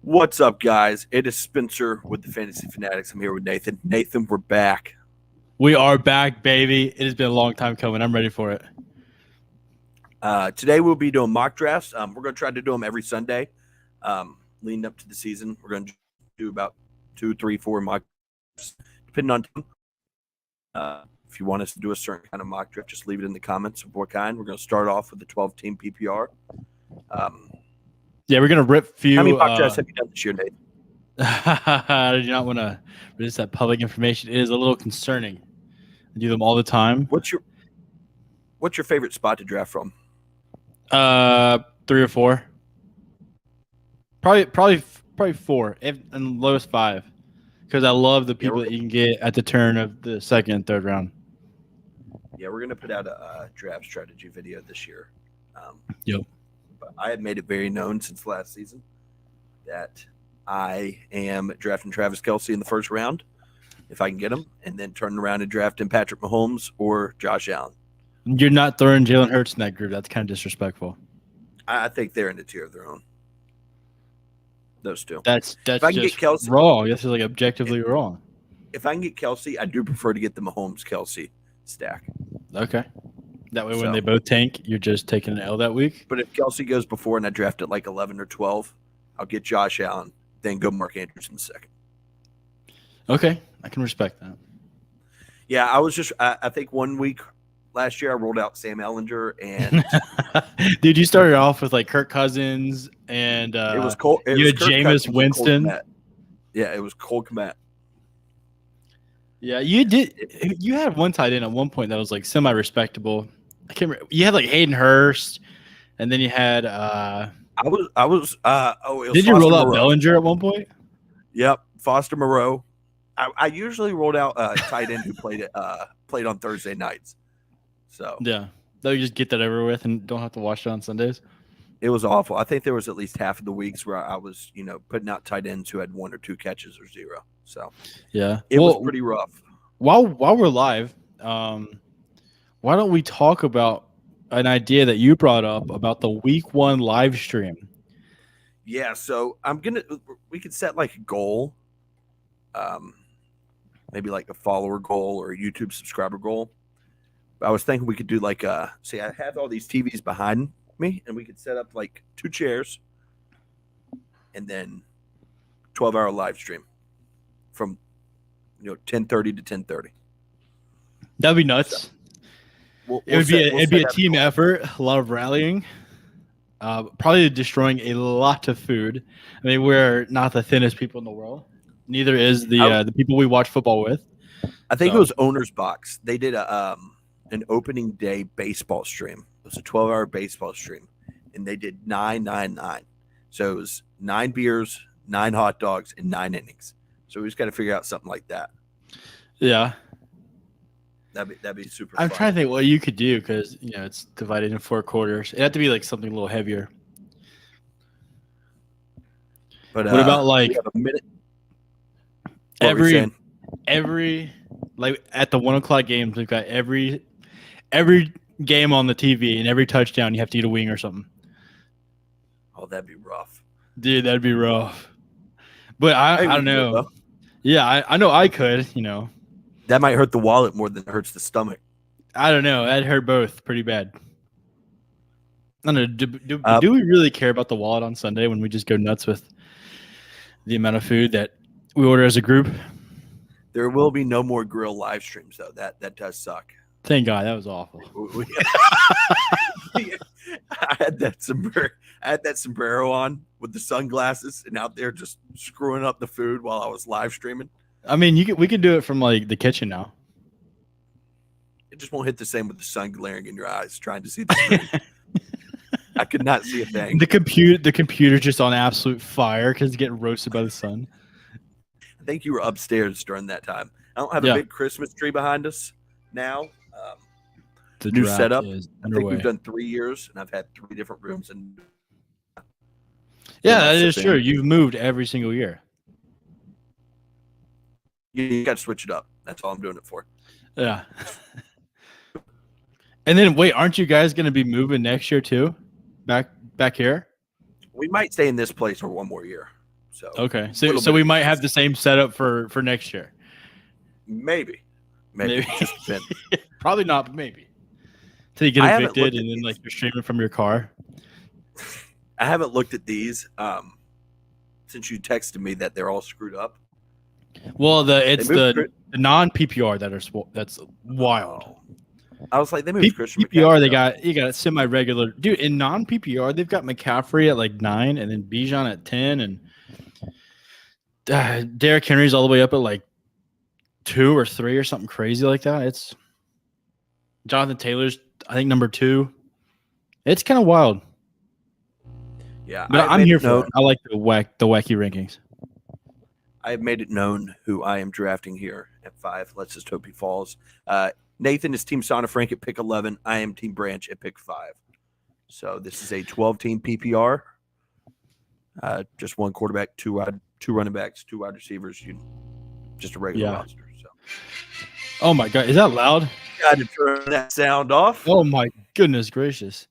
What's up, guys? It is Spencer with the Fantasy Fanatics. I'm here with Nathan. Nathan, we're back. We are back, baby. It has been a long time coming. I'm ready for it. Today we'll be doing mock drafts. We're going to try to do them every Sunday, leading up to the season. We're going to do about 2, 3, 4 mock drafts, depending on time. If you want us to do a certain kind of mock draft, just leave it in the comments of what kind. We're going to start off with the 12-team PPR. Yeah, we're gonna rip few. How many mock drafts have you done this year, Nathan? I do not want to release that public information. It is a little concerning. I do them all the time. What's your favorite spot to draft from? 3 or 4. Probably 4, and lowest 5, because I love the people that you can get at the turn of the second and third round. Yeah, we're gonna put out a draft strategy video this year. Yep. But I have made it very known since last season that I am drafting Travis Kelce in the first round, if I can get him, and then turning around and drafting Patrick Mahomes or Josh Allen. You're not throwing Jalen Hurts in that group. That's kind of disrespectful. I think they're in a tier of their own. Those two. That's if I can just get Kelce, wrong. This is like objectively wrong. If I can get Kelce, I do prefer to get the Mahomes Kelce stack. Okay. That way, when they both tank, you're just taking an L that week. But if Kelce goes before and I draft at like 11 or 12, I'll get Josh Allen, then go Mark Andrews in the second. Okay, I can respect that. Yeah, I think 1 week last year I rolled out Sam Ellinger and dude, you started off with like Kirk Cousins and it was Cole. You had Jameis Winston. Yeah, it was Cole Kmet. Yeah, you did. You had one tight end at one point that was like semi-respectable. I can't remember. You had like Hayden Hurst, and then you had. Did you roll out Bellinger at one point? Yep, Foster Moreau. I usually rolled out a tight end who played on Thursday nights. So yeah, that you just get that over with and don't have to watch it on Sundays. It was awful. I think there was at least half of the weeks where I was, putting out tight ends who had 1 or 2 catches or 0. So yeah, it was pretty rough. While we're live, why don't we talk about an idea that you brought up about the week 1 live stream? Yeah, so we could set like a goal, maybe like a follower goal or a YouTube subscriber goal. I was thinking we could do like I have all these TVs behind me, and we could set up like 2 chairs and then 12-hour live stream from 10:30 to 10:30. That'd be nuts. So it'd be a team effort, a lot of rallying, probably destroying a lot of food. I mean, we're not the thinnest people in the world. Neither is the people we watch football with. I think it was Owner's Box. They did an opening day baseball stream. It was a 12-hour baseball stream, and they did 9-9-9. So it was 9 beers, 9 hot dogs, and 9 innings. So we just got to figure out something like that. Yeah, that'd be super. I'm fun. trying to think what you could do because it's divided in 4 quarters. It'd have to be like something a little heavier. But what about like a minute? Every like at the 1 o'clock games, we've got every game on the TV and every touchdown you have to eat a wing or something. Oh, that'd be rough, dude. That'd be rough. But I don't know. Yeah, I know I could. That might hurt the wallet more than it hurts the stomach. I don't know. That hurt both pretty bad. I don't know. Do we really care about the wallet on Sunday when we just go nuts with the amount of food that we order as a group? There will be no more grill live streams, though. That does suck. Thank God. That was awful. I had that sombrero on with the sunglasses and out there just screwing up the food while I was live streaming. I mean, we could do it from like the kitchen now. It just won't hit the same with the sun glaring in your eyes trying to see the screen. I could not see a thing. The computer's just on absolute fire because it's getting roasted by the sun. I think you were upstairs during that time. I don't have a big Christmas tree behind us now. The new setup. I think we've done 3 years, and I've had 3 different rooms. And yeah, that is true. You've moved every single year. You got to switch it up. That's all I'm doing it for. Yeah. And then wait, aren't you guys going to be moving next year too? Back here? We might stay in this place for 1 more year. So okay, so we might have the same setup for next year. Maybe. It just depends. Probably not, but maybe. Till you get evicted and then like you're streaming from your car. I haven't looked at these since you texted me that they're all screwed up. Well, the non PPR that's wild. Oh. I was like, they moved Christian PPR. You got a semi regular dude in non PPR. They've got McCaffrey at like 9, and then Bijan at 10, and Derrick Henry's all the way up at like 2 or 3 or something crazy like that. It's Jonathan Taylor's, I think, number 2. It's kind of wild. Yeah, but I'm here for it. I like the wacky rankings. I have made it known who I am drafting here at 5. Let's just hope he falls. Nathan is Team Sonna Frank at pick 11. I am Team Branch at pick 5. So this is a 12-team PPR. Just one quarterback, 2 running backs, 2 wide receivers. Just a regular roster. So. Oh my God, is that loud? Got to turn that sound off. Oh my goodness gracious.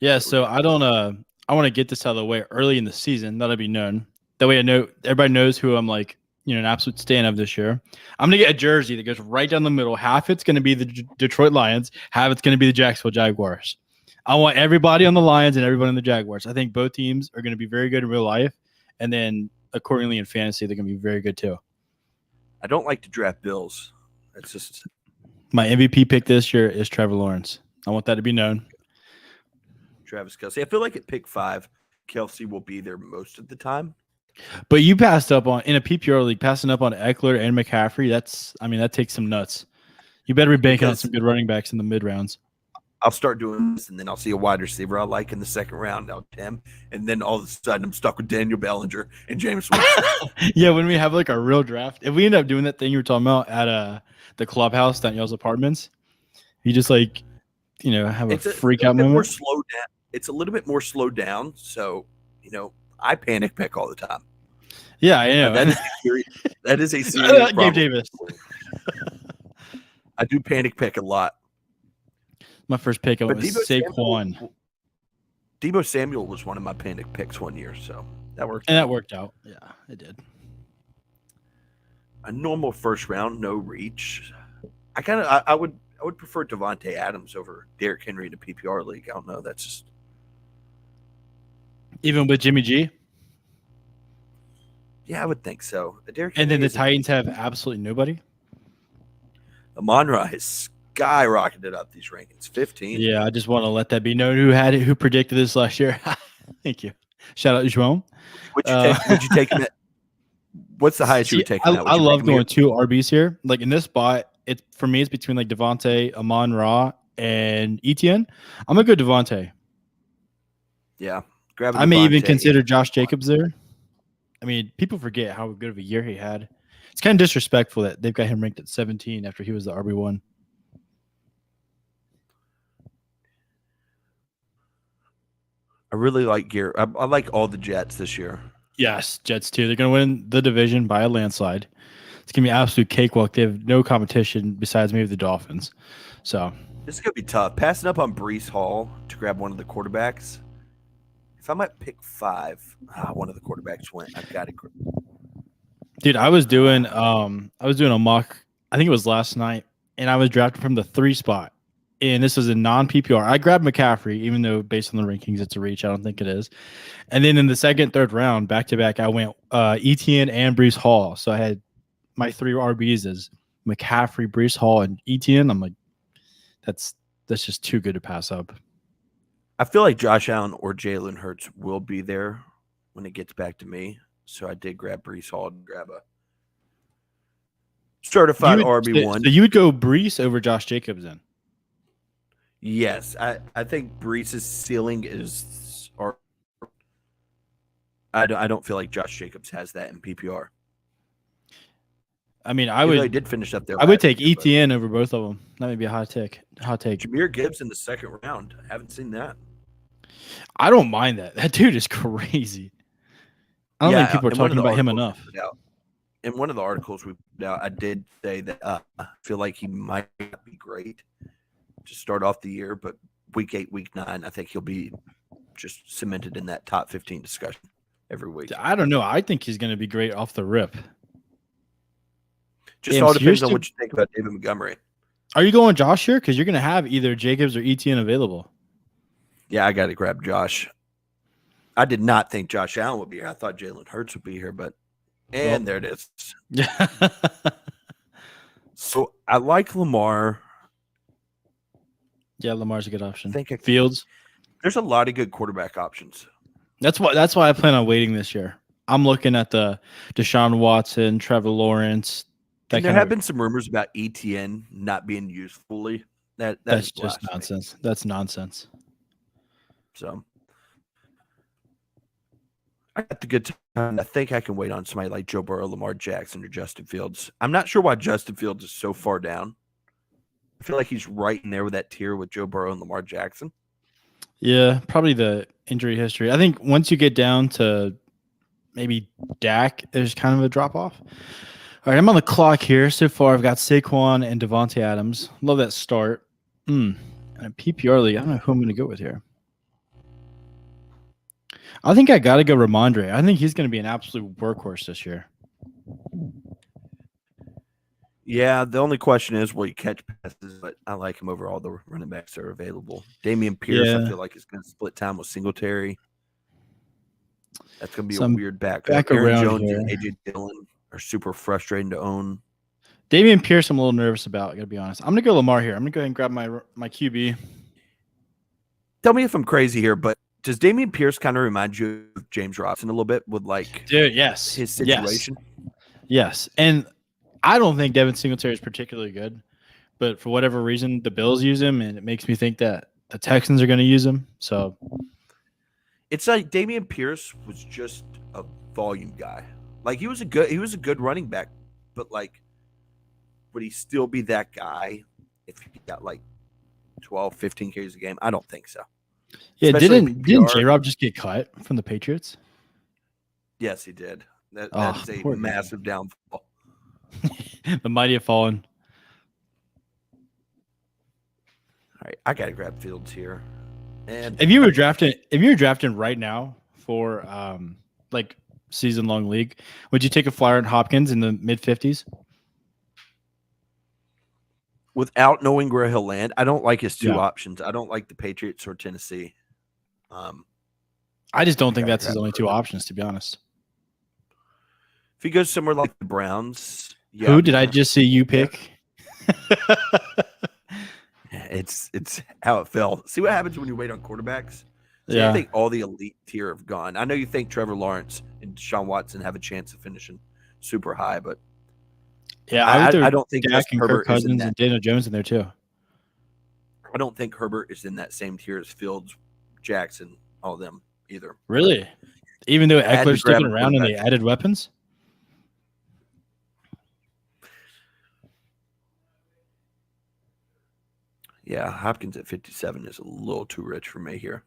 Yeah, so I want to get this out of the way early in the season. That'll be known. That way I know everybody knows who I'm like, an absolute stan of this year. I'm going to get a jersey that goes right down the middle. Half it's going to be the Detroit Lions. Half it's going to be the Jacksonville Jaguars. I want everybody on the Lions and everybody on the Jaguars. I think both teams are going to be very good in real life. And then accordingly in fantasy, they're going to be very good too. I don't like to draft Bills. It's just my MVP pick this year is Trevor Lawrence. I want that to be known. Travis Kelce. I feel like at pick 5, Kelce will be there most of the time. But you passed up on in a PPR league, passing up on Eckler and McCaffrey. That takes some nuts. You better be banking on some good running backs in the mid rounds. I'll start doing this, and then I'll see a wide receiver I like in the second round. I'll him, and then all of a sudden I'm stuck with Daniel Bellinger and James Winston. Yeah, when we have like our real draft, if we end up doing that thing you were talking about at the clubhouse, Danielle's apartments, you just like, have a freak out moment. It's a little bit more slowed down, so I panic pick all the time. Yeah, I know. That is a serious problem. Gabe Davis. I do panic pick a lot. My first pick was Saquon. Deebo Samuel was one of my panic picks one year, so that worked. And that worked out. Yeah, it did. A normal first round, no reach. I would prefer Devontae Adams over Derrick Henry in a PPR league. I don't know. That's just even with Jimmy G. Yeah, I would think so. And then the Titans have absolutely nobody. Amon-Ra has skyrocketed up these rankings. 15. Yeah, I just want to let that be known who predicted this last year. Thank you. Shout out to João. Would you take him at? What's the highest you would take him at? I love going 2 RBs here. Like in this spot, for me, it's between like Devontae, Amon-Ra, and Etienne. I'm going to go Devontae. Yeah. I may even consider Josh Jacobs there. I mean, people forget how good of a year he had. It's kind of disrespectful that they've got him ranked at 17 after he was the RB1. I really like Garrett. I like all the Jets this year. Yes, Jets too. They're going to win the division by a landslide. It's going to be an absolute cakewalk. They have no competition besides maybe the Dolphins. So this is going to be tough. Passing up on Breece Hall to grab one of the quarterbacks. If I might pick 5, one of the quarterbacks went. I've got to. Dude, I was doing a mock. I think it was last night, and I was drafting from the 3 spot. And this was a non-PPR. I grabbed McCaffrey, even though based on the rankings, it's a reach. I don't think it is. And then in the second, third round, back-to-back, I went Etienne and Breece Hall. So I had my 3 RBs as McCaffrey, Breece Hall, and Etienne. I'm like, that's just too good to pass up. I feel like Josh Allen or Jalen Hurts will be there when it gets back to me. So I did grab Breece Hall and grab a certified RB1. So you would go Breece over Josh Jacobs then? Yes. I think Breece's ceiling is I don't feel like Josh Jacobs has that in PPR. I mean, I did finish up there. I would take Etienne over both of them. That may be a hot take. Jahmyr Gibbs in the second round. I haven't seen that. I don't mind that. That dude is crazy. I don't think people are talking about him enough. In one of the articles we put out, I did say that I feel like he might not be great to start off the year, but week 8, week 9, I think he'll be just cemented in that top 15 discussion. every week. I don't know. I think he's going to be great off the rip. Just all depends on what you think about David Montgomery. Are you going Josh here? Because you're going to have either Jacobs or Etienne available. Yeah, I got to grab Josh. I did not think Josh Allen would be here. I thought Jalen Hurts would be here, but there it is. Yeah. So I like Lamar. Yeah, Lamar's a good option. Fields. There's a lot of good quarterback options. That's why I plan on waiting this year. I'm looking at the Deshaun Watson, Trevor Lawrence. And there have been some rumors about ETN not being used fully. That's just nonsense. That's nonsense. So I got the good time. I think I can wait on somebody like Joe Burrow, Lamar Jackson, or Justin Fields. I'm not sure why Justin Fields is so far down. I feel like he's right in there with that tier with Joe Burrow and Lamar Jackson. Yeah, probably the injury history. I think once you get down to maybe Dak, there's kind of a drop off. All right, I'm on the clock here. So far, I've got Saquon and Devontae Adams. Love that start. And a PPR league. I don't know who I'm going to go with here. I think I got to go Ramondre. I think he's going to be an absolute workhorse this year. Yeah, the only question is, will he catch passes? But I like him over all the running backs that are available. Damian Pierce, I feel like, is going to split time with Singletary. That's going to be a weird back. Aaron Jones here. And A.J. Dillon are super frustrating to own. Damian Pierce, I'm a little nervous about. I got to be honest. I'm going to go Lamar here. I'm going to go ahead and grab my QB. Tell me if I'm crazy here, but does Damian Pierce kind of remind you of James Robinson a little bit with his situation? Yes. And I don't think Devin Singletary is particularly good, but for whatever reason, the Bills use him, and it makes me think that the Texans are going to use him. So it's like Damian Pierce was just a volume guy. Like he was a good running back, but would he still be that guy if he got 12, 15 carries a game? I don't think so. Yeah, didn't J-Rob just get cut from the Patriots? Yes, he did. That's a massive downfall. The mighty have fallen. All right, I gotta grab Fields here. And if you were drafting right now for season long league, would you take a flyer on Hopkins in the mid 50s? Without knowing where he'll land, I don't like his two options. I don't like the Patriots or Tennessee. I just don't think that's his only two options, to be honest. If he goes somewhere like the Browns, who did I just see you pick? It's how it fell. See what happens when you wait on quarterbacks? Yeah. I think all the elite tier have gone. I know you think Trevor Lawrence and Deshaun Watson have a chance of finishing super high, but I don't think Dak and Kirk Cousins and Daniel Jones in there too. I don't think Herbert is in that same tier as Fields, Jackson, all of them either. Really? Even though Eckler's sticking around and they added weapons? Yeah, Hopkins at 57 is a little too rich for me here,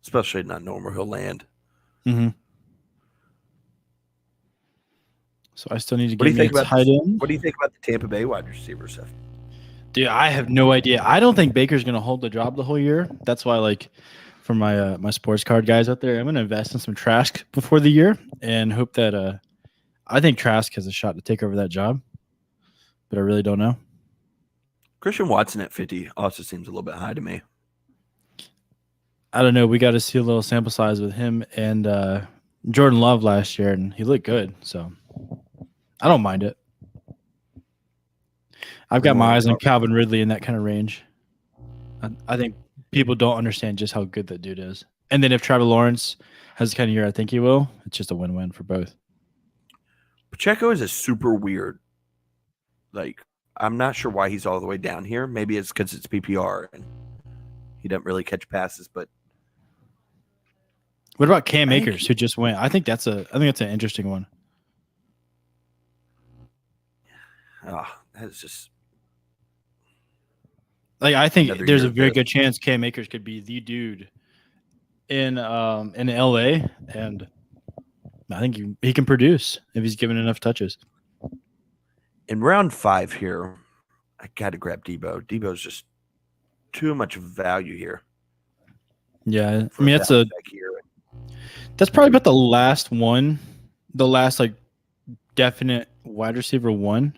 especially not knowing where he'll land. Mm-hmm. So I still need to get a tight end. What do you think about the Tampa Bay wide receiver stuff? Dude, I have no idea. I don't think Baker's going to hold the job the whole year. That's why, for my my sports card guys out there, I'm going to invest in some Trask before the year and hope that I think Trask has a shot to take over that job, but I really don't know. Christian Watson at 50 also seems a little bit high to me. I don't know. We got to see a little sample size with him and Jordan Love last year, and he looked good. So I don't mind it. I've got my eyes on Calvin Ridley in that kind of range. I think people don't understand just how good that dude is. And then if Trevor Lawrence has the kind of year I think he will, it's just a win-win for both. Pacheco is a super weird. I'm not sure why he's all the way down here. Maybe it's because it's PPR and he doesn't really catch passes. But what about Cam Akers, who just went? I think that's an interesting one. That's just I think there's a very good chance Cam Akers could be the dude in LA, and I think he can produce if he's given enough touches. In round 5 here, I got to grab Debo. Debo's just too much value here. Yeah, That's probably about the last one, the last like definite wide receiver one.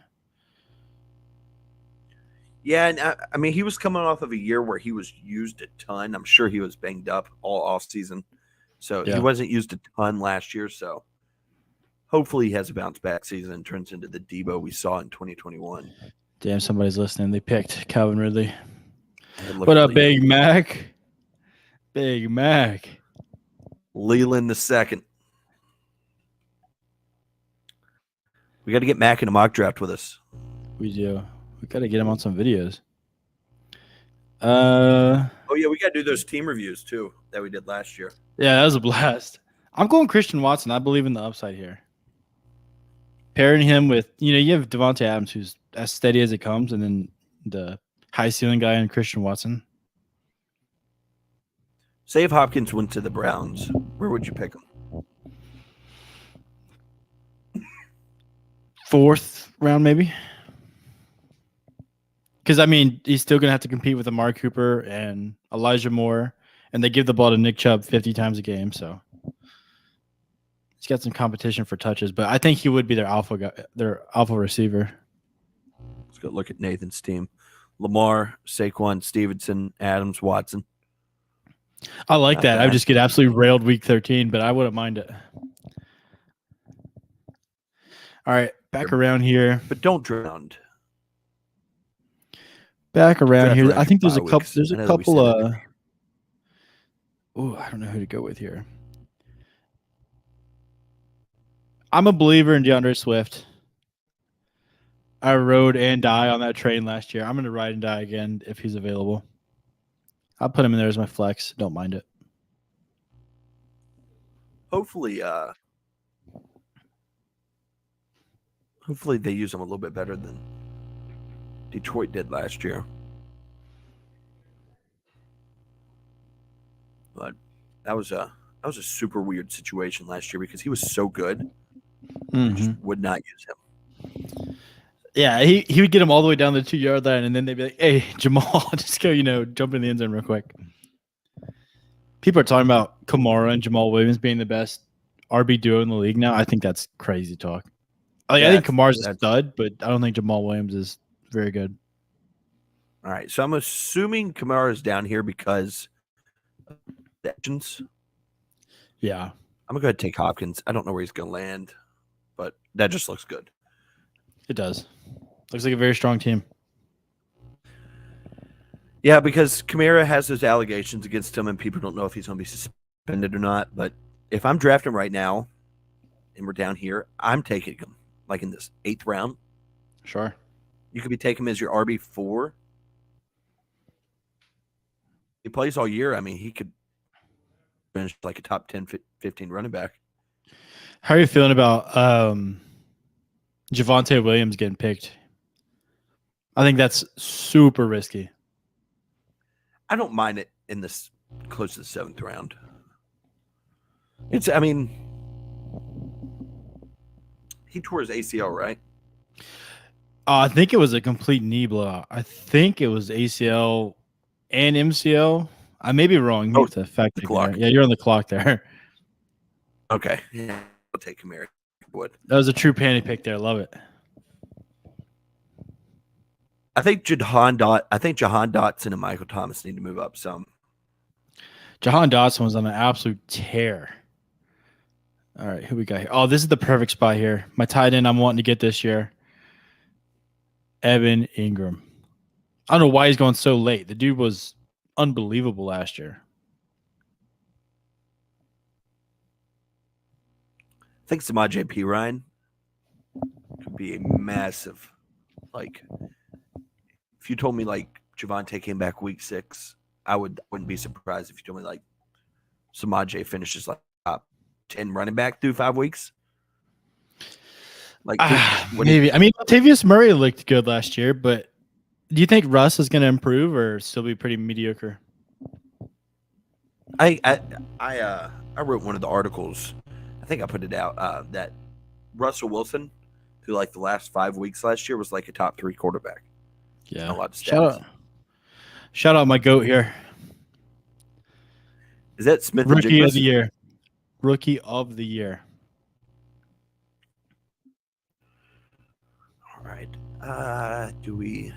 Yeah, and I mean, he was coming off of a year where he was used a ton. I'm sure he was banged up all off season, so he wasn't used a ton last year. So hopefully, he has a bounce back season and turns into the Debo we saw in 2021. Damn, somebody's listening. They picked Calvin Ridley. What up, Big Mac? Big Mac. Leland the second. We got to get Mac in a mock draft with us. We do. We got to get him on some videos. Oh yeah, we got to do those team reviews too that we did last year. Yeah, that was a blast. I'm going Christian Watson. I believe in the upside here. Pairing him with, you have Devontae Adams, who's as steady as it comes, and then the high ceiling guy in Christian Watson. Say if Hopkins went to the Browns, where would you pick him? 4th round, maybe. Because, I mean, he's still going to have to compete with Amari Cooper and Elijah Moore, and they give the ball to Nick Chubb 50 times a game, so he's got some competition for touches. But I think he would be their alpha guy, their alpha receiver. Let's go look at Nathan's team. Lamar, Saquon, Stevenson, Adams, Watson. I like that. I would just get absolutely railed week 13, but I wouldn't mind it. All right, back around here. But don't drown. Back around here. I think there's a couple. There's a couple. I don't know who to go with here. I'm a believer in DeAndre Swift. I rode and die on that train last year. I'm going to ride and die again if he's available. I'll put him in there as my flex. Don't mind it. Hopefully they use him a little bit better than Detroit did last year. But that was a super weird situation last year because he was so good. They just would not use him. Yeah, he would get him all the way down the 2-yard line, and then they'd be like, "Hey, Jamal, just go, jump in the end zone real quick." People are talking about Kamara and Jamal Williams being the best RB duo in the league now. I think that's crazy talk. I think Kamara's a stud, but I don't think Jamal Williams is very good. All right, so I'm assuming Kamara is down here because of the actions. Yeah. I'm going to go ahead and take Hopkins. I don't know where he's going to land, but that just looks good. It does. Looks like a very strong team. Yeah, because Kamara has those allegations against him, and people don't know if he's going to be suspended or not. But if I'm drafting right now and we're down here, I'm taking him like in this 8th round. Sure. You could be taking him as your RB4. He plays all year. I mean, he could finish like a top 10, 15 running back. How are you feeling about Javonte Williams getting picked? I think that's super risky. I don't mind it in this close to the 7th round. He tore his ACL, right? I think it was a complete knee blowout. I think it was ACL and MCL. I may be wrong. You have to fact check there. Yeah, you're on the clock there. Okay. Yeah, I'll take Kamara. That was a true panty pick there. Love it. I think Jahan Dotson and Michael Thomas need to move up some. Jahan Dotson was on an absolute tear. All right, who we got here? Oh, this is the perfect spot here. My tight end I'm wanting to get this year. Evan Ingram. I don't know why he's going so late. The dude was unbelievable last year. I think Samaj P. Ryan could be a massive, if you told me Javonte came back week 6, I wouldn't be surprised if you told me Samaj finishes top 10 running back through 5 weeks. Maybe. I mean, Latavius Murray looked good last year, but do you think Russ is going to improve or still be pretty mediocre? I wrote one of the articles. I think I put it out that Russell Wilson, through the last 5 weeks last year, was a top 3 quarterback. Yeah. A lot of stats. Shout out my GOAT here. Is that Smith? Rookie of the year. Rookie of the Year. All right. Do we?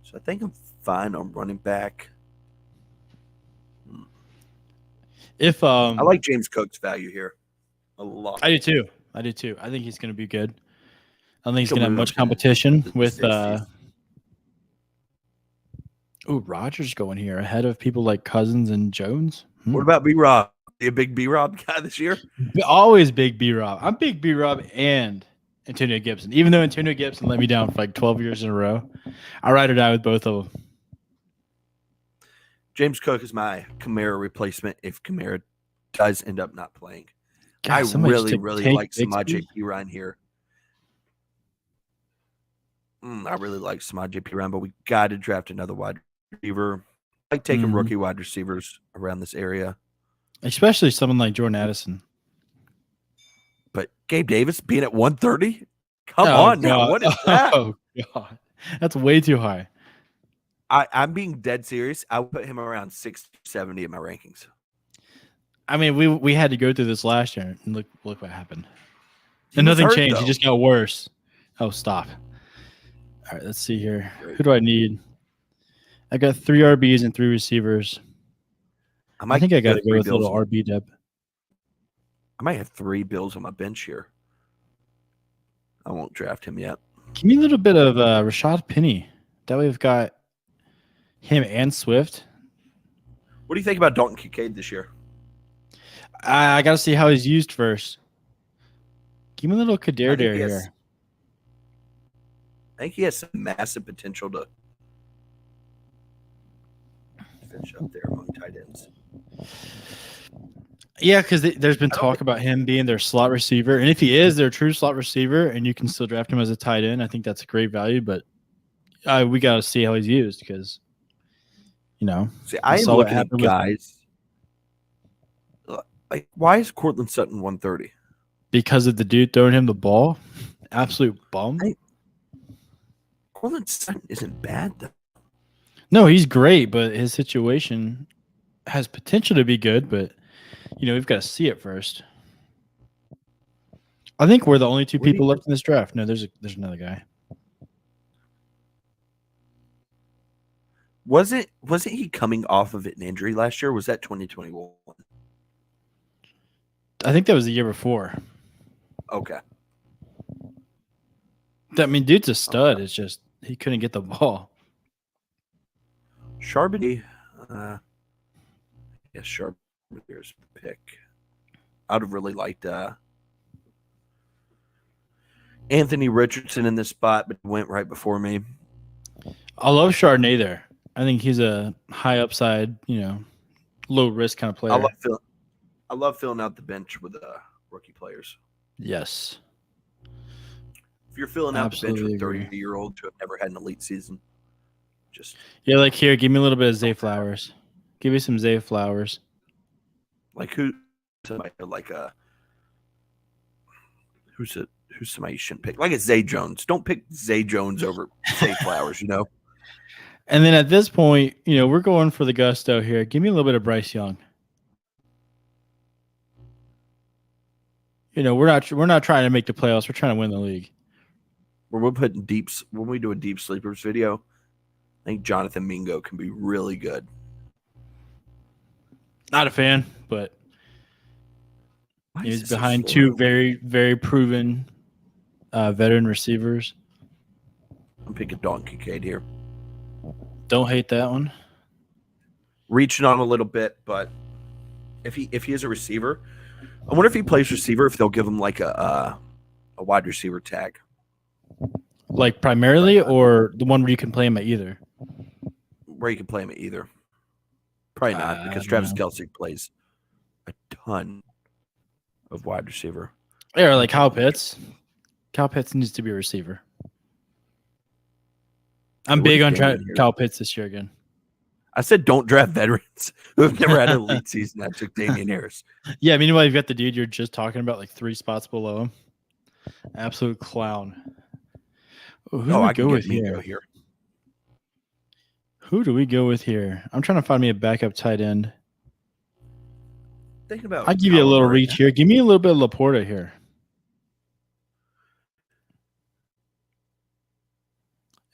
So I think I'm fine on running back. If I like James Cook's value here a lot. I do too. I think he's going to be good. I don't think he's He'll going to have move much up to competition the with. 60s. Rodgers going here ahead of people like Cousins and Jones. What about B-Rob? You a big B-Rob guy this year? Always big B-Rob. I'm big B-Rob and Antonio Gibson. Even though Antonio Gibson let me down for like 12 years in a row, I ride or die with both of them. James Cook is my Kamara replacement if Kamara does end up not playing. God, I really like Samaj JP Ryan here. I really like Samaj JP Ryan, but we got to draft another wide receiver. I like taking rookie wide receivers around this area. Especially someone like Jordan Addison. But Gabe Davis being at 130? Come on now. What is that? Oh, God. That's way too high. I'm being dead serious. I would put him around 670 in my rankings. I mean, we had to go through this last year, and look what happened. And nothing changed. Though. It just got worse. Oh, stop. All right, let's see here. Who do I need? I got 3 RBs and 3 receivers. I think I got to go with a little RB depth. I might have 3 Bills on my bench here. I won't draft him yet. Give me a little bit of Rashad Penny. That way we've got him and Swift. What do you think about Dalton Kincaid this year? I got to see how he's used first. Give me a little Kader here. I think he has some massive potential to finish up there among tight ends. Yeah, because there's been talk about him being their slot receiver. And if he is their true slot receiver and you can still draft him as a tight end, I think that's a great value. But we got to see how he's used because, See, I am looking at guys. Like, why is Cortland Sutton 130? Because of the dude throwing him the ball. Absolute bum. Cortland Sutton isn't bad, though. No, he's great, but his situation has potential to be good, but we've got to see it first. I think we're the only 2 people left in this draft. No, there's another guy. Wasn't he coming off of an injury last year? Or was that 2021? I think that was the year before. Okay. Dude's a stud. Okay. It's just he couldn't get the ball. Charbonnet. Yes, Charbonnet's pick. I'd have really liked Anthony Richardson in this spot, but he went right before me. I love Chardonnay there. I think he's a high upside, low risk kind of player. I love filling out the bench with rookie players. Yes. If you're filling out the bench with 30-year-olds who have never had an elite season, like here, give me a little bit of Zay Flowers. Give me some Zay Flowers. Like who's somebody somebody you shouldn't pick? Like a Zay Jones. Don't pick Zay Jones over Zay Flowers, And then at this point, we're going for the gusto here. Give me a little bit of Bryce Young. We're not trying to make the playoffs. We're trying to win the league. When we do a deep sleepers video, I think Jonathan Mingo can be really good. Not a fan, but he's behind 2 very, very proven veteran receivers. I'm picking Dalton Kincaid here. Don't hate that one. Reaching on a little bit, but if he is a receiver, I wonder if he plays receiver, if they'll give him like a wide receiver tag. Like primarily, or the one where you can play him at either? Where you can play him at either. Probably not, because Travis Kelce plays a ton of wide receiver. Yeah, like Kyle Pitts. Kyle Pitts needs to be a receiver. I'm big on Kyle Pitts this year again. I said don't draft veterans who have never had an elite season. I took Damian Harris. Yeah, meanwhile, you've got the dude you're just talking about, like 3 spots below him. Absolute clown. Who do we go with here? Who do we go with here? I'm trying to find me a backup tight end. thinking about. I'll give you a little reach here. Give me a little bit of Laporta here.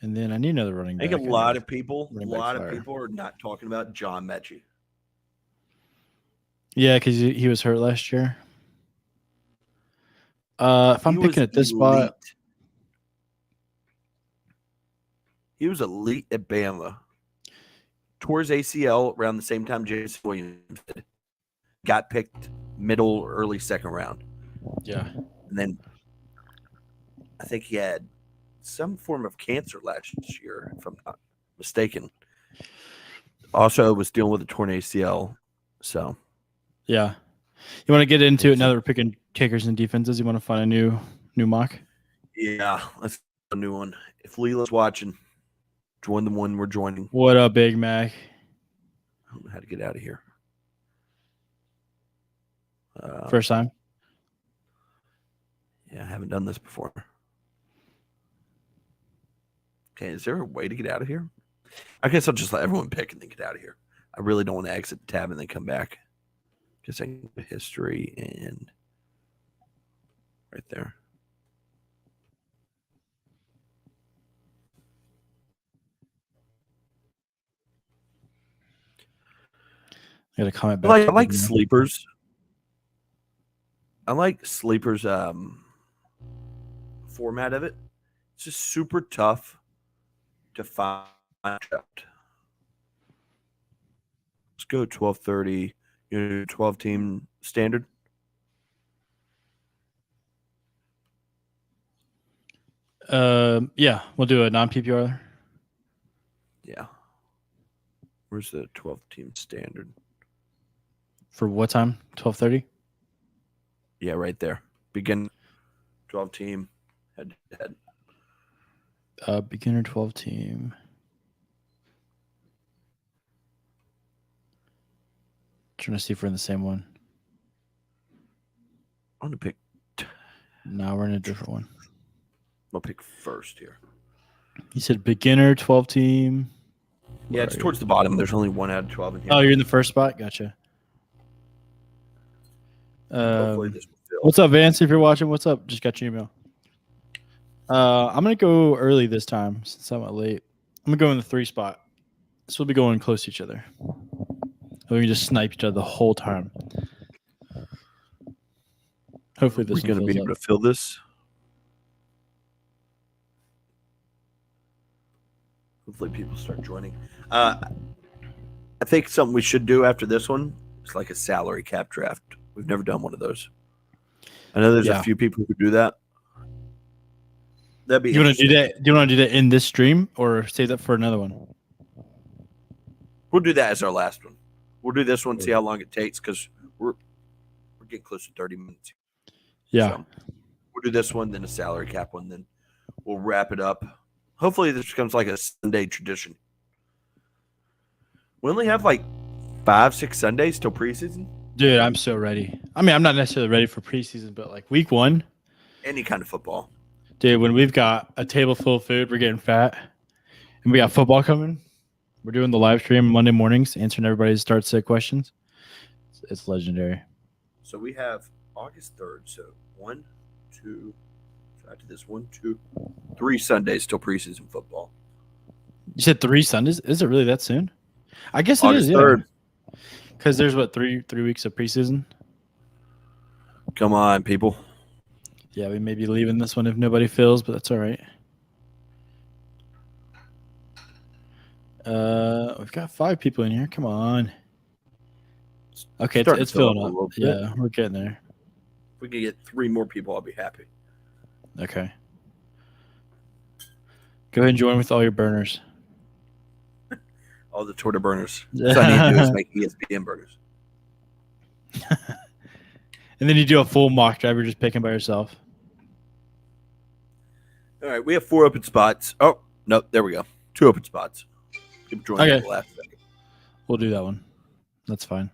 And then I need another running back. I think a lot of people are not talking about John Mechie. Yeah, because he was hurt last year. If I'm picking at this spot, he was elite at Bama. Tore his ACL around the same time Jason Williams did. Got picked middle, early second round. Yeah. And then I think he had some form of cancer last year, if I'm not mistaken. Also was dealing with a torn ACL. So, yeah. You want to get into it now that we're picking kickers and defenses? You want to find a new mock? Yeah, let's a new one. If Leela's watching, join the one we're joining. What up, Big Mac? I don't know how to get out of here. First time? Yeah, I haven't done this before. Okay, is there a way to get out of here? I guess I'll just let everyone pick and then get out of here. I really don't want to exit the tab and then come back. Because I can go to history and right there. I got to comment back. I like sleepers. I like sleepers format of it. It's just super tough to find out. Let's go 12:30. 12 team standard. Yeah, we'll do a non-PPR. Yeah. Where's the 12 team standard? For what time? 12:30? Yeah, right there. Begin 12 team head to head. Beginner 12 team. Trying to see if we're in the same one. I'm gonna pick. No, we're in a different one. I'll pick first here. You said beginner 12 team. Yeah, it's towards the bottom. There's only 1 out of 12 in here. Oh, you're in the first spot? Gotcha. Hopefully this will fill. What's up, Vance? If you're watching, what's up? Just got your email. I'm going to go early this time since I'm late. I'm going to go in the 3 spot. So we'll be going close to each other. We can just snipe each other the whole time. Hopefully this We're going to be able to fill this. Hopefully people start joining. I think something we should do after this one is like a salary cap draft. We've never done one of those. I know there's a few people who could do that. That'd be. Do you want to do that? Do you want to do that in this stream or save that for another one? We'll do that as our last one. We'll do this one, see how long it takes, because we're getting close to 30 minutes. Yeah. So we'll do this one, then a salary cap one, then we'll wrap it up. Hopefully this becomes like a Sunday tradition. We only have like 5-6 Sundays till preseason. Dude, I'm so ready. I mean, I'm not necessarily ready for preseason, but like week 1. Any kind of football. Dude, when we've got a table full of food, we're getting fat, and we got football coming. We're doing the live stream Monday mornings, answering everybody's start set questions. It's legendary. So we have August 3rd. So 1, 2, try to this 1, 2, 3 Sundays till preseason football. You said 3 Sundays? Is it really that soon? I guess August it is. 3rd. Because there's what, three weeks of preseason. Come on, people. Yeah, we may be leaving this one if nobody fills, but that's all right. We've got 5 people in here. Come on. Okay, it's filling up. Yeah, we're getting there. If we can get 3 more people, I'll be happy. Okay. Go ahead and join with all your burners. All the Twitter burners. That's what I need to do is make ESPN burners. And then you do a full mock drive. You're just picking by yourself. All right, we have 4 open spots. Oh, no, there we go. 2 open spots. Okay. We'll do that one. That's fine.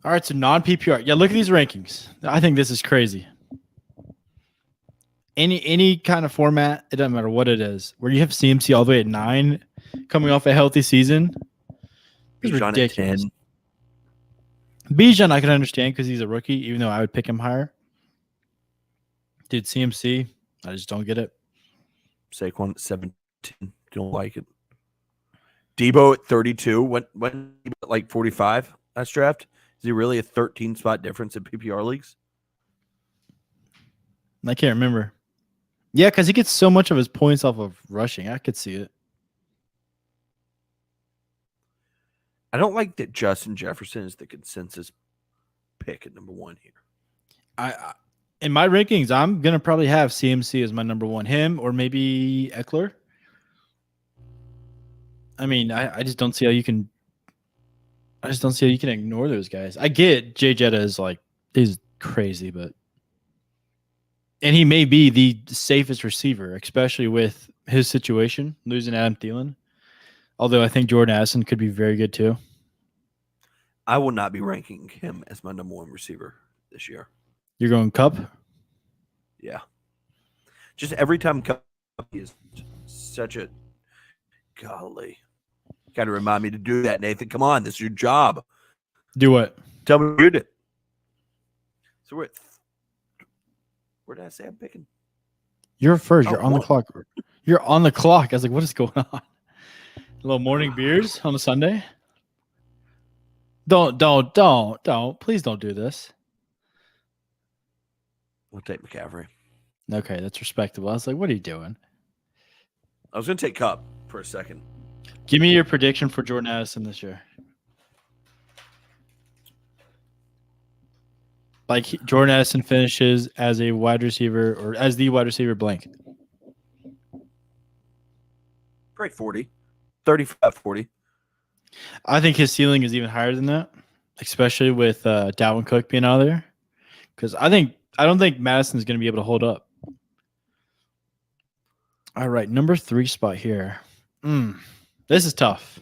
All right, so non-PPR. Yeah, look at these rankings. I think this is crazy. Any kind of format, it doesn't matter what it is, where you have CMC all the way at 9 coming off a healthy season. It's ridiculous. Bijan, I can understand because he's a rookie, even though I would pick him higher. Dude, CMC, I just don't get it. Saquon at 17. Don't like it. Debo at 32. When like 45 last draft? Is he really a 13 spot difference in PPR leagues? I can't remember. Yeah, because he gets so much of his points off of rushing. I could see it. I don't like that Justin Jefferson is the consensus pick at number 1 here. I in my rankings, I'm gonna probably have CMC as my number 1. Him or maybe Eckler. I mean, I just don't see how you can. I just don't see how you can ignore those guys. I get Jay Jetta is crazy, but and he may be the safest receiver, especially with his situation, losing Adam Thielen. Although I think Jordan Addison could be very good too. I will not be ranking him as my number 1 receiver this year. You're going Cup? Yeah. Just every time Cup is such a golly. Got to remind me to do that, Nathan. Come on, this is your job. Do what? Tell me you did it. So where did I say I'm picking? You're first. You're on the clock. You're on the clock. I was like, what is going on? A little morning beers on a Sunday? Don't. Please don't do this. I'll take McCaffrey. Okay, that's respectable. I was like, what are you doing? I was going to take Cup for a second. Give me your prediction for Jordan Addison this year. Like Jordan Addison finishes as a wide receiver or as the wide receiver blank. Probably 40. 35, 40. I think his ceiling is even higher than that, especially with Dalvin Cook being out of there. Because I don't think Madison's going to be able to hold up. All right, number 3 spot here. This is tough.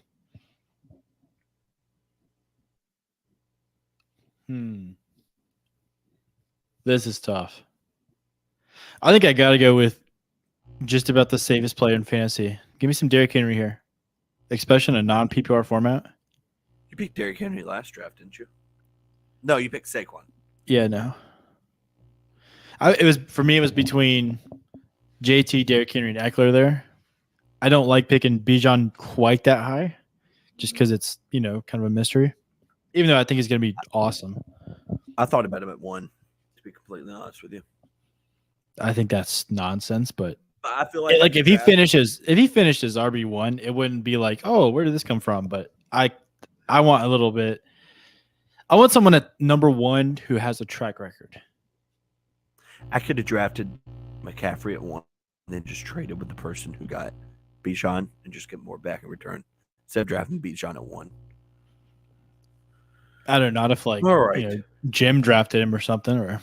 This is tough. I think I got to go with just about the safest player in fantasy. Give me some Derrick Henry here, especially in a non-PPR format. You picked Derrick Henry last draft, didn't you? No, you picked Saquon. Yeah, no. It was between JT, Derrick Henry, and Eckler there. I don't like picking Bijan quite that high, just because it's kind of a mystery. Even though I think he's going to be awesome. I thought about him at 1. To be completely honest with you, I think that's nonsense. But I feel like if he finishes RB1, it wouldn't be like, oh, where did this come from? But I want a little bit. I want someone at number 1 who has a track record. I could have drafted McCaffrey at 1 and then just traded with the person who got Bijan and just get more back in return instead of drafting Bijan at 1. I don't know, not if all right. Jim drafted him or something, or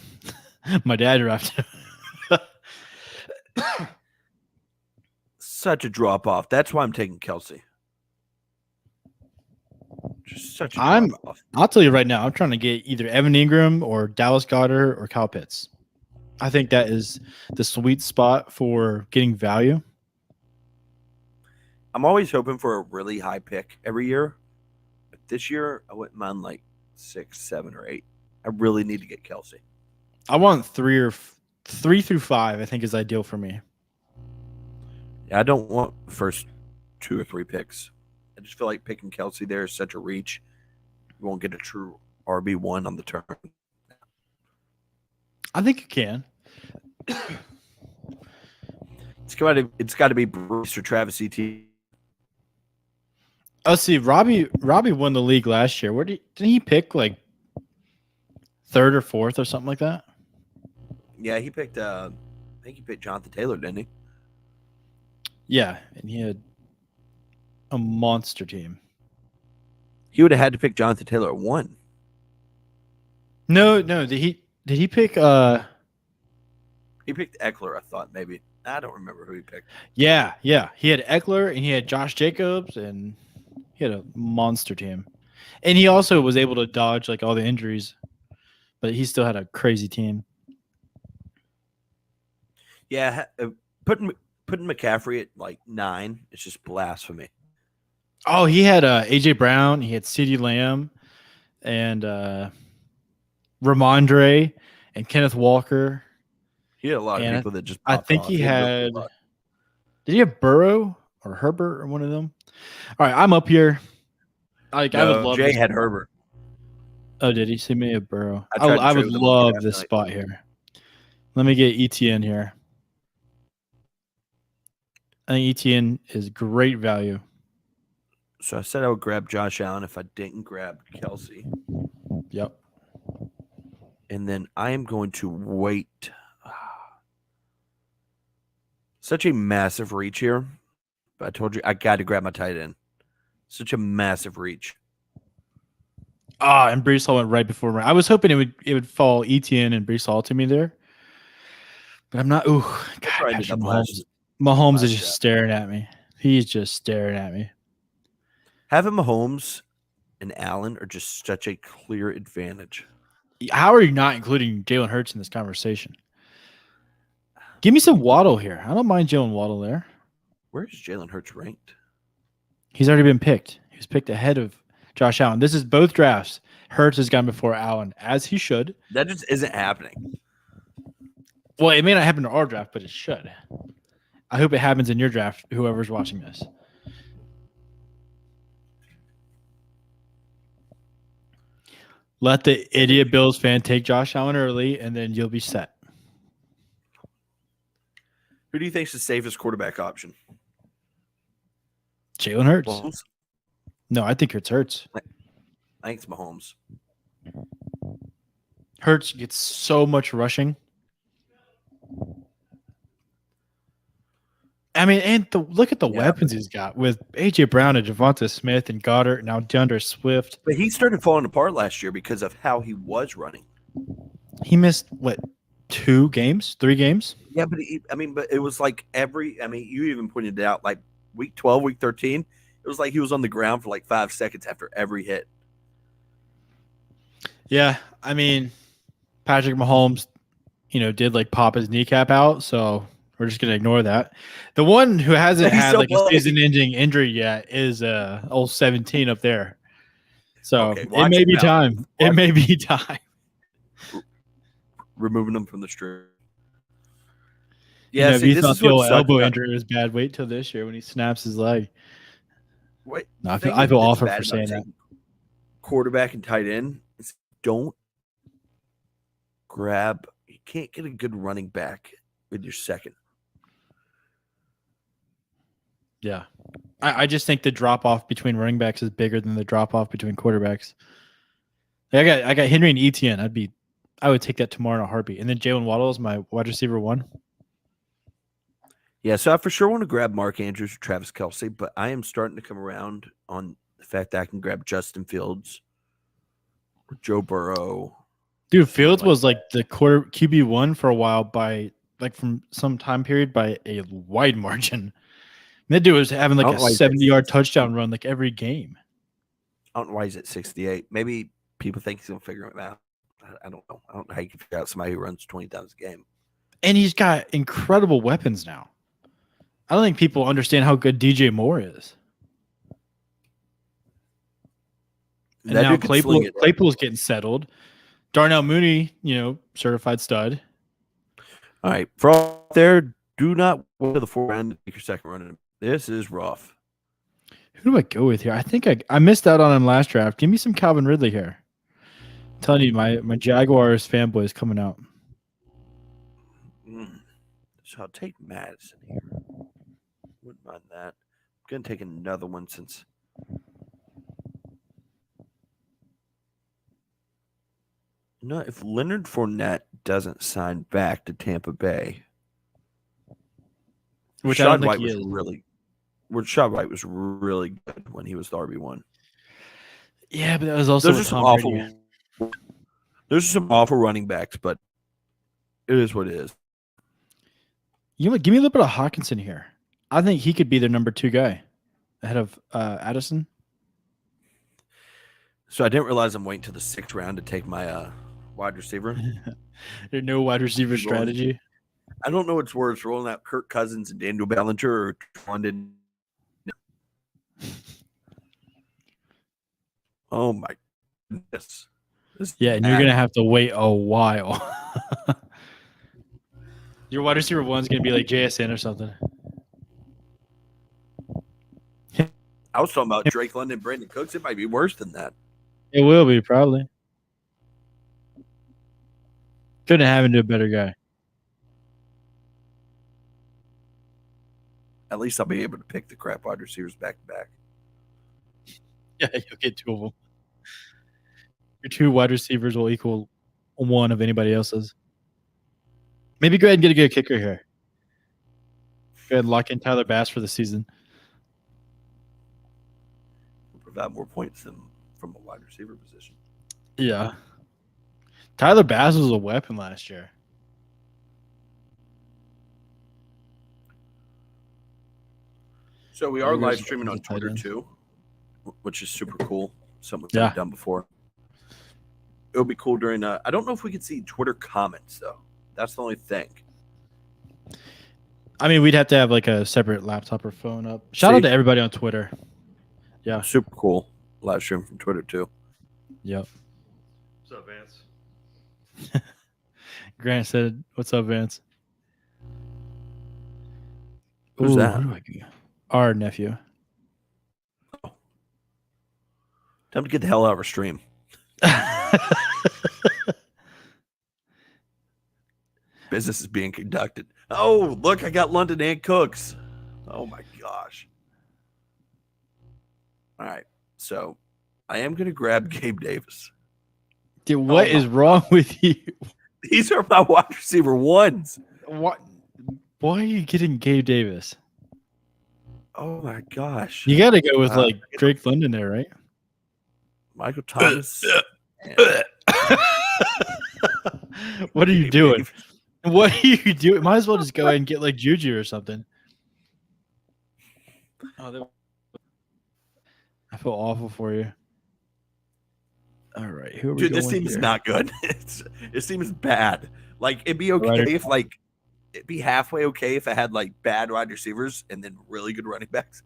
my dad drafted him. Such a drop off. That's why I'm taking Kelsey. Just such a drop off. I'll tell you right now, I'm trying to get either Evan Ingram or Dallas Goedert or Kyle Pitts. I think that is the sweet spot for getting value. I'm always hoping for a really high pick every year. But this year, I wouldn't mind like 6, 7, or 8. I really need to get Kelsey. I want 3 through 5, I think is ideal for me. Yeah, I don't want the first 2 or 3 picks. I just feel like picking Kelsey there is such a reach. You won't get a true RB1 on the turn. I think you can. It's got to be Bruce or Travis Etienne. Oh, see, Robbie won the league last year. Didn't he pick like 3rd or 4th or something like that? Yeah, he picked. I think he picked Jonathan Taylor, didn't he? Yeah, and he had a monster team. He would have had to pick Jonathan Taylor at 1. No. Did he pick? He picked Eckler. I thought maybe. I don't remember who he picked. Yeah. He had Eckler and he had Josh Jacobs and he had a monster team. And he also was able to dodge like all the injuries, but he still had a crazy team. Yeah, putting McCaffrey at like 9, it's just blasphemy. Oh, he had AJ Brown. He had CeeDee Lamb. and Ramondre and Kenneth Walker. He had a lot of And people that just I popped think off. he really had. good luck. Did he have Burrow or Herbert or one of them? All right, I'm up here. I would love Jay this. had Herbert. Oh, did he see me a Burrow? I tried to I trade would with him love draft this night. spot here. Let me get ETN here. I think ETN is great value. So I said I would grab Josh Allen if I didn't grab Kelsey. Yep. And then I am going to wait. Such a massive reach here. But I told you I got to grab my tight end. Such a massive reach. And Brees Hall went right before me. I was hoping it would fall ETN and Brees Hall to me there. But I'm not. Ooh, God, Patrick Mahomes. Mahomes is just staring at me. He's just staring at me. Having Mahomes and Allen are just such a clear advantage. How are you not including Jalen Hurts in this conversation? Give me some Waddle here. I don't mind Jalen Waddle there. Where's Jalen Hurts ranked? He's already been picked. He was picked ahead of Josh Allen. This is both drafts. Hurts has gone before Allen, as he should. That just isn't happening. Well, it may not happen in our draft, but it should. I hope it happens in your draft, whoever's watching this. Let the idiot Bills fan take Josh Allen early, and then you'll be set. Who do you think is the safest quarterback option? Jalen Hurts. Mahomes? No, I think it's Hurts. I think it's Mahomes. Hurts gets so much rushing. I mean, and look at the weapons he's got with A.J. Brown and Devonta Smith and Goddard, now DeAndre Swift. But he started falling apart last year because of how he was running. He missed, what, 3 games? Yeah, but but it was like you even pointed it out, like week 12, week 13, it was like he was on the ground for like 5 seconds after every hit. Yeah, I mean, Patrick Mahomes, did like pop his kneecap out, so we're just gonna ignore that. The one who hasn't had like a season-ending injury yet is old 17 up there. So it may be time. It may be time. Removing them from the street. Yeah, if you thought the old elbow injury was bad, wait till this year when he snaps his leg. Wait, no, I feel awful for saying that. Quarterback and tight end, don't grab. You can't get a good running back with your second. Yeah, I just think the drop off between running backs is bigger than the drop off between quarterbacks. I got Henry and ETN. I would take that tomorrow in a heartbeat. And then Jalen Waddle is my wide receiver 1. Yeah, so I for sure want to grab Mark Andrews or Travis Kelce, but I am starting to come around on the fact that I can grab Justin Fields or Joe Burrow. Dude, Fields was like the QB1 for a while from some time period by a wide margin. That dude was having like a 70-yard touchdown run like every game. I don't know why he's at 68. Maybe people think he's going to figure it out. I don't know. I don't know how you can figure out somebody who runs 20 times a game. And he's got incredible weapons now. I don't think people understand how good DJ Moore is. And now Claypool's getting settled. Darnell Mooney, certified stud. All right. For all there, do not wait to the 4th round to take your second run. This is rough. Who do I go with here? I think I missed out on him last draft. Give me some Calvin Ridley here. I'm telling you, my Jaguars fanboy is coming out. So I'll take Madison here. Wouldn't mind that. I'm going to take another one since if Leonard Fournette doesn't sign back to Tampa Bay, which I don't think he is. Rashad White was really good when he was the RB1. Yeah, but that was also There's some awful running backs, but it is what it is. Give me a little bit of Hawkinson here. I think he could be their number 2 guy ahead of Addison. So I didn't realize I'm waiting to the 6th round to take my wide receiver. There's no wide receiver strategy. I don't know what's worse, rolling out Kirk Cousins and Daniel Bellinger or London. Oh my! This Yeah, and you're going to have to wait a while. Your wide receiver one's going to be like JSN or something. I was talking about Drake London, Brandon Cooks. It might be worse than that. It will be, probably. Couldn't have into a better guy. At least I'll be able to pick the crap wide receivers back to back. Yeah, you'll get 2 of them. Your 2 wide receivers will equal 1 of anybody else's. Maybe go ahead and get a good kicker here. Go ahead and lock in Tyler Bass for the season. We'll provide more points than from a wide receiver position. Yeah. Tyler Bass was a weapon last year. So we are live streaming on Twitter too, which is super cool. Something we've never done before. It would be cool during. I don't know if we could see Twitter comments though. That's the only thing. I mean, we'd have to have like a separate laptop or phone up. Shout out to everybody on Twitter. Yeah, super cool live stream from Twitter too. Yep. What's up, Vance? Grant said, "What's up, Vance?" Who's that? Our nephew. Oh. Time to get the hell out of our stream. Business is being conducted. Oh, look, I got London and Cooks. Oh my gosh. All right. So I am going to grab Gabe Davis. Dude, what is wrong with you? These are my wide receiver ones. What? Why are you getting Gabe Davis? Oh my gosh. You got to go with like Drake London there, right? Michael Thomas. What are you doing? What are you doing? Might as well just go ahead and get like Juju or something. Oh, I feel awful for you. All right, who are we Dude, going this team is not good. It seems bad. Like it'd be okay if like it'd be halfway okay if I had like bad wide receivers and then really good running backs.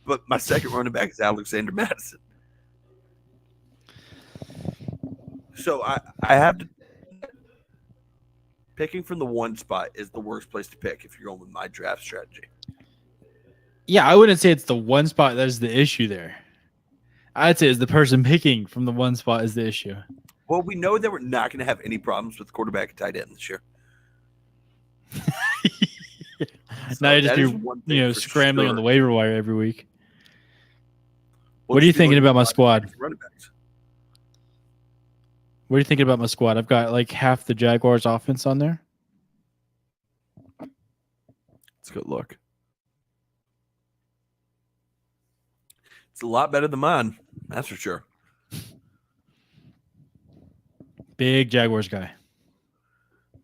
But my second running back is Alexander Madison. So I have to picking from the 1 spot is the worst place to pick if you're going with my draft strategy. Yeah, I wouldn't say it's the 1 spot that is the issue there. I'd say it's the person picking from the 1 spot is the issue. Well, we know that we're not going to have any problems with quarterback and tight end this year. Now you're just scrambling on the waiver wire every week. What are you thinking about my squad? Running backs. What are you thinking about my squad? I've got like half the Jaguars offense on there. It's a good look. It's a lot better than mine. That's for sure. Big Jaguars guy.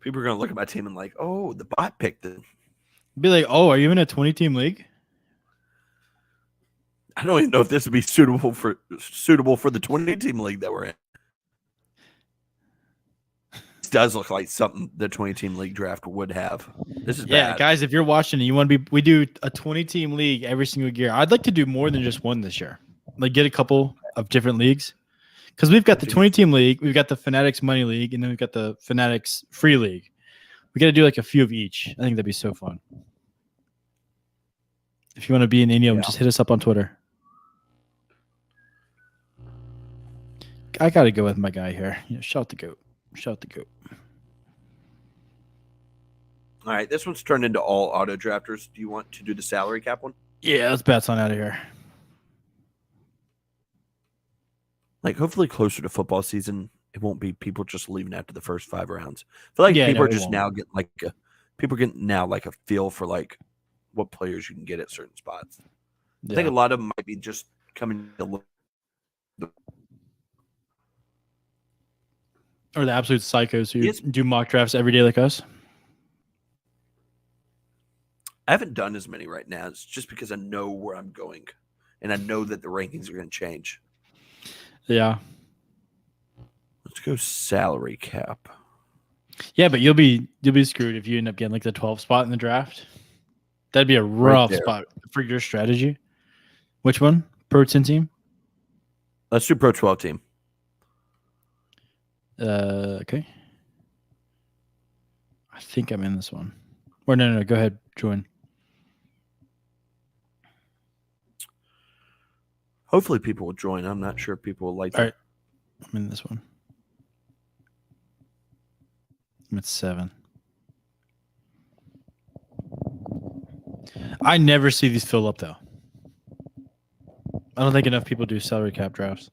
People are going to look at my team and like, oh, the bot picked it. Be like, oh, are you in a 20-team league? I don't even know if this would be suitable for the 20-team league that we're in. This does look like something the 20-team league draft would have. This is bad. Guys, if you're watching, you want to be. We do a 20-team league every single year. I'd like to do more than just one this year. Like get a couple of different leagues, because we've got the 20-team league, we've got the Fanatics Money League, and then we've got the Fanatics Free League. We got to do like a few of each. I think that'd be so fun. If you want to be in any of them, just hit us up on Twitter. I got to go with my guy here. Shout the goat. Shout the goat. All right, this one's turned into all auto drafters. Do you want to do the salary cap one? Yeah, let's bat on out of here. Like, hopefully closer to football season, it won't be people just leaving after the first 5 rounds. I feel like people are just now getting like a feel for like what players you can get at certain spots. I think a lot of them might be just coming to look. Or the absolute psychos who do mock drafts every day like us. I haven't done as many right now. It's just because I know where I'm going, and I know that the rankings are going to change. Yeah. Let's go salary cap. Yeah, but you'll be screwed if you end up getting like the 12 spot in the draft. That'd be a rough spot for your strategy. Which one? Pro 10 team? Let's do Pro 12 team. Okay. I think I'm in this one. Or no. Go ahead, join. Hopefully people will join. I'm not sure if people will like that. All right. I'm in this one. I'm at 7. I never see these fill up, though. I don't think enough people do salary cap drafts.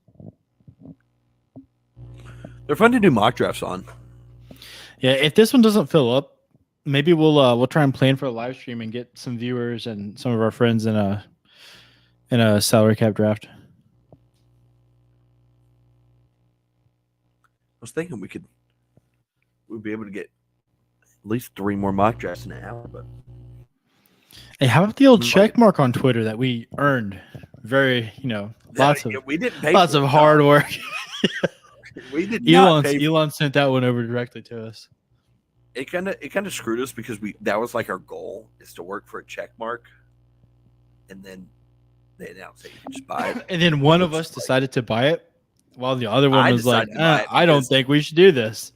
They're fun to do mock drafts on. Yeah, if this one doesn't fill up, maybe we'll try and plan for a live stream and get some viewers and some of our friends in a salary cap draft. I was thinking we'd be able to get at least 3 more mock drafts in an hour, but hey, how about the old check mark on Twitter that we earned? Very, we didn't pay lots of hard work. We did not pay Elon sent that one over directly to us. It kind of screwed us because that was like our goal, is to work for a check mark, and then they announced that you can just buy it. And then one of us decided to buy it, while the other one was like, "I don't think we should do this."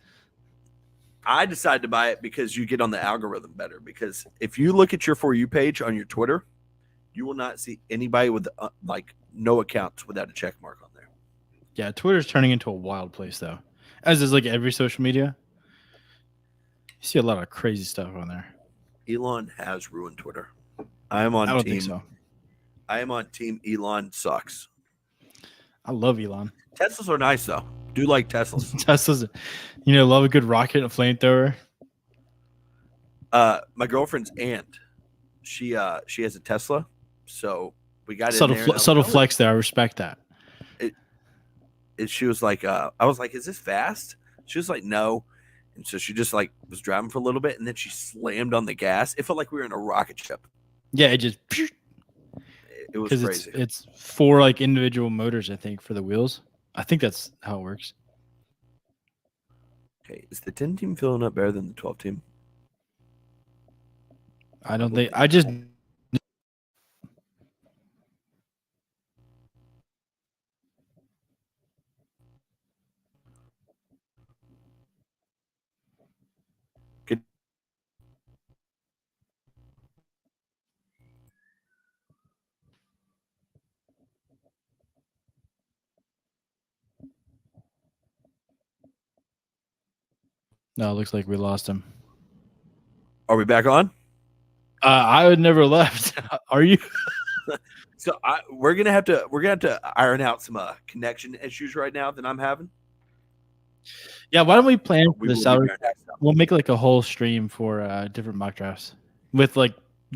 I decided to buy it because you get on the algorithm better. Because if you look at your For You page on your Twitter, you will not see anybody with no accounts without a check mark on there. Yeah, Twitter's turning into a wild place, though, as is like every social media. You see a lot of crazy stuff on there. Elon has ruined Twitter. I am on I don't team. think so. I am on team Elon sucks. I love Elon. Teslas are nice though. Do like Teslas. Teslas, love a good rocket and a flamethrower. My girlfriend's aunt, she has a Tesla, so we got subtle flex there. I respect that. She was like, I was like, "Is this fast?" She was like, "No." And so she just was driving for a little bit, and then she slammed on the gas. It felt like we were in a rocket ship. Yeah, it just. It was crazy. It's 4 individual motors, I think, for the wheels. I think that's how it works. Okay, is the 10 team filling up better than the 12 team? I don't think. I just. No, it looks like we lost him. Are we back on? I would never left. Are you? So we're gonna have to iron out some connection issues right now that I'm having. Yeah, why don't we plan for the salary? next time. We'll make like a whole stream for different mock drafts with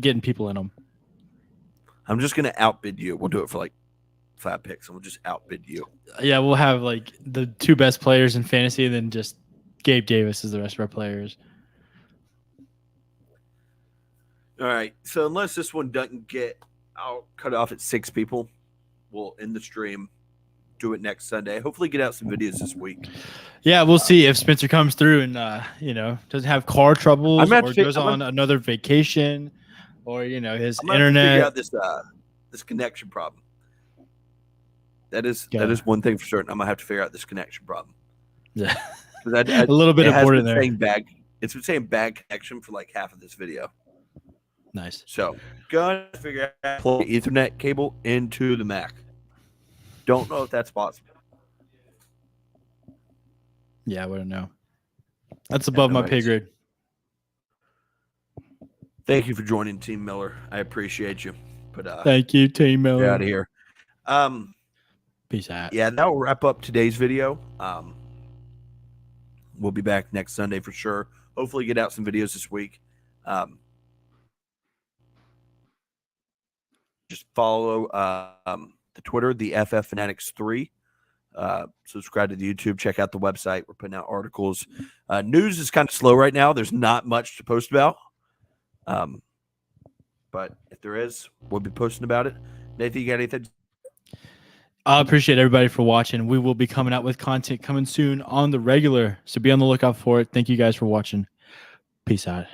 getting people in them. I'm just gonna outbid you. We'll do it for 5 picks, and we'll just outbid you. Yeah, we'll have the 2 best players in fantasy, and then just Gabe Davis as the rest of our players. All right. So unless this one doesn't I'll cut off at 6 people. We'll end the stream. Do it next Sunday. Hopefully, get out some videos this week. Yeah, we'll see if Spencer comes through and doesn't have car troubles or goes on another vacation, or his internet. Figure out this connection problem. That is one thing for certain. I'm gonna have to figure out this connection problem. Yeah, a little bit important there. It's been saying bad connection for half of this video. Nice. So go and figure out plug Ethernet cable into the Mac. Don't know if that's possible. Yeah, I wouldn't know. That's above my pay grade. Thank you for joining Team Miller. I appreciate you. But thank you, Team Miller. Get out of here. Peace out. Yeah, that will wrap up today's video. We'll be back next Sunday for sure. Hopefully, get out some videos this week. Just follow the Twitter, the FF Fanatics 3. Subscribe to the YouTube. Check out the website. We're putting out articles. News is kind of slow right now. There's not much to post about. But if there is, we'll be posting about it. Nathan, you got anything? I appreciate everybody for watching. We will be coming out with content coming soon on the regular, so be on the lookout for it. Thank you guys for watching. Peace out.